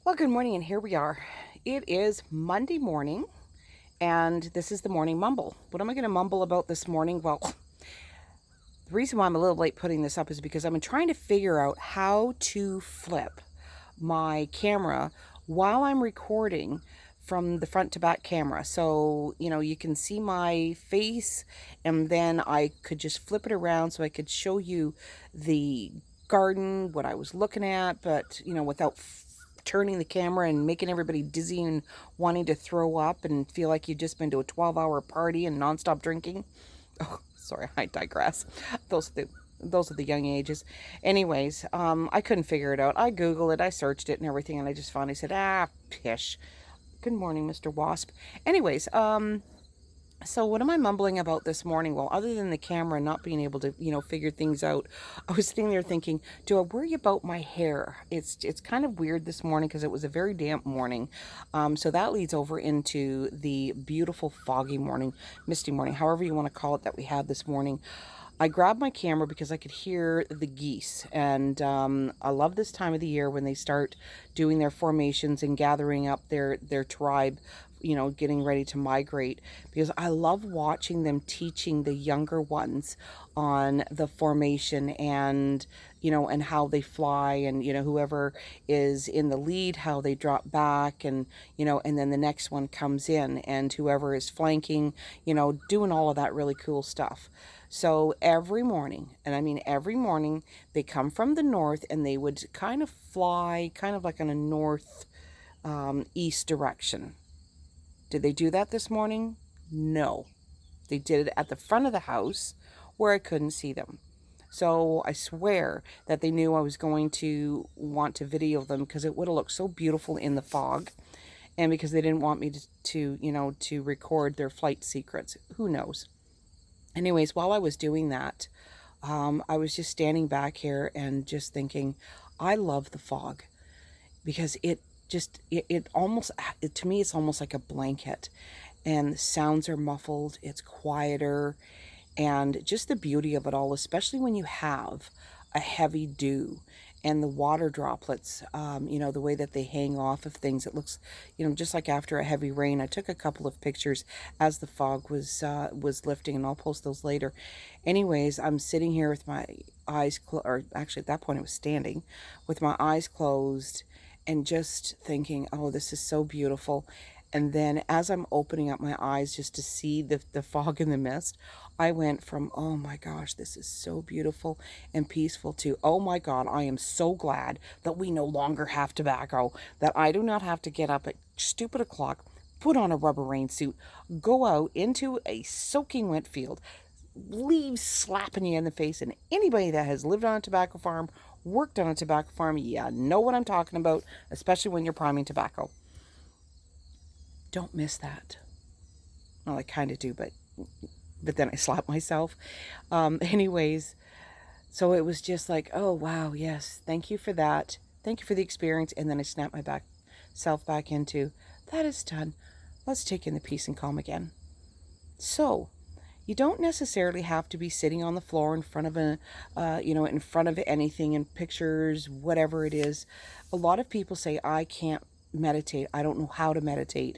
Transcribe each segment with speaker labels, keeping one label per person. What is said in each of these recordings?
Speaker 1: Well, good morning, and here we are. It is Monday morning, and this is the morning mumble. What am I going to mumble about this morning? Well, the reason why I'm a little late putting this up is because I've been trying to figure out how to flip my camera while I'm recording from the front to back camera. So, you can see my face, and then I could just flip it around so I could show you the garden, what I was looking at, but, without turning the camera and making everybody dizzy and wanting to throw up and feel like you've just been to a 12-hour party and nonstop drinking. Oh, sorry, I digress. Those are the those are the young ages. Anyways, I couldn't figure it out. I Googled it, I searched it and everything, and I just finally said, pish. Good morning, Mr. Wasp. Anyways, so what am I mumbling about this morning? Well, other than the camera not being able to, figure things out, I was sitting there thinking, do I worry about my hair? It's kind of weird this morning because it was a very damp morning. So that leads over into the beautiful foggy morning, misty morning, however you want to call it, that we had this morning. I grabbed my camera because I could hear the geese, and I love this time of the year when they start doing their formations and gathering up their tribe, getting ready to migrate, because I love watching them teaching the younger ones on the formation and, and how they fly, and, whoever is in the lead, how they drop back, and, and then the next one comes in, and whoever is flanking, doing all of that really cool stuff. So every morning, and I mean every morning, they come from the north and they would kind of fly kind of like in a north east direction. Did they do that this morning? No. They did it at the front of the house where I couldn't see them. So I swear that they knew I was going to want to video them because it would have looked so beautiful in the fog, and because they didn't want me to record their flight secrets. Who knows? Anyways, while I was doing that, I was just standing back here and just thinking, I love the fog because it almost, to me, it's almost like a blanket, and the sounds are muffled, it's quieter, and just the beauty of it all, especially when you have a heavy dew and the water droplets, the way that they hang off of things. It looks, just like after a heavy rain. I took a couple of pictures as the fog was lifting, and I'll post those later. Anyways, I'm sitting here with my eyes closed, or actually at that point I was standing with my eyes closed and just thinking, oh, this is so beautiful. And then as I'm opening up my eyes just to see the fog and the mist, I went from, oh my gosh, this is so beautiful and peaceful, to, oh my God, I am so glad that we no longer have tobacco, that I do not have to get up at stupid o'clock, put on a rubber rain suit, go out into a soaking wet field, leaves slapping you in the face. And anybody that has lived on a tobacco farm, worked on a tobacco farm, yeah, know what I'm talking about, especially when you're priming tobacco. Don't miss that. Well, I kind of do, but then I slap myself. Anyways, so it was just like, oh wow, yes, thank you for that. Thank you for the experience. And then I snapped my self back into, that is done. Let's take in the peace and calm again. So you don't necessarily have to be sitting on the floor in front of in front of anything, in pictures, whatever it is. A lot of people say, I can't meditate. I don't know how to meditate.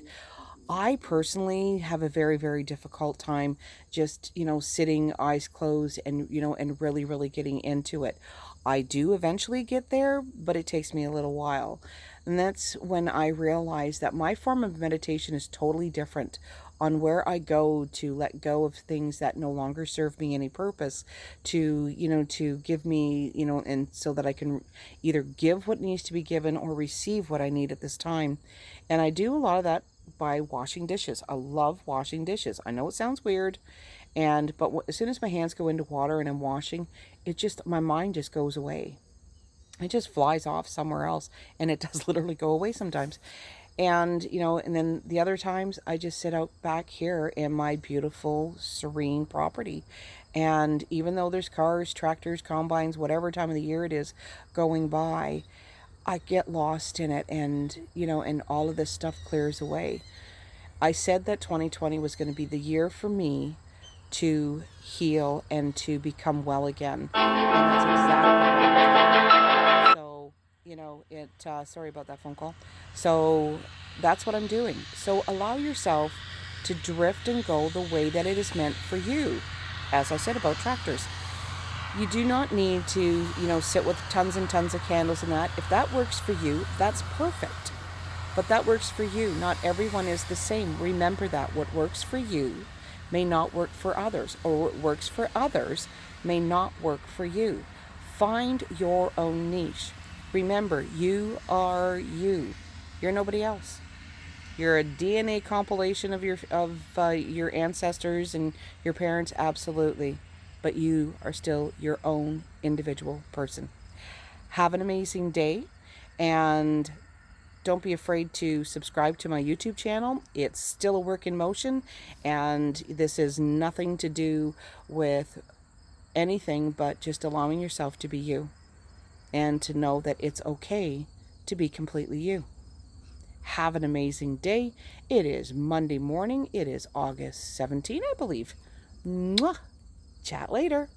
Speaker 1: I personally have a very, very difficult time just, sitting eyes closed and, and really, really getting into it. I do eventually get there, but it takes me a little while. And that's when I realize that my form of meditation is totally different, on where I go to let go of things that no longer serve me any purpose, to, to give me, and so that I can either give what needs to be given or receive what I need at this time. And I do a lot of that by washing dishes. I love washing dishes. I know it sounds weird, but as soon as my hands go into water and I'm washing, my mind just goes away. It just flies off somewhere else, and it does literally go away sometimes. And, and then the other times I just sit out back here in my beautiful, serene property. And even though there's cars, tractors, combines, whatever time of the year it is going by, I get lost in it, and, and all of this stuff clears away. I said that 2020 was going to be the year for me to heal and to become well again. And that's exactly what I'm doing. So, sorry about that phone call. So that's what I'm doing. So allow yourself to drift and go the way that it is meant for you. As I said about tractors, you do not need to, sit with tons and tons of candles and that. If that works for you, that's perfect. But that works for you. Not everyone is the same. Remember that. What works for you may not work for others, or what works for others may not work for you. Find your own niche. Remember, you are you. You're nobody else. You're a DNA compilation of your ancestors and your parents, absolutely. But you are still your own individual person. Have an amazing day, and don't be afraid to subscribe to my YouTube channel. It's still a work in motion, and this is nothing to do with anything but just allowing yourself to be you, and to know that it's okay to be completely you. Have an amazing day. It is Monday morning. It is August 17, I believe. Mwah. Chat later.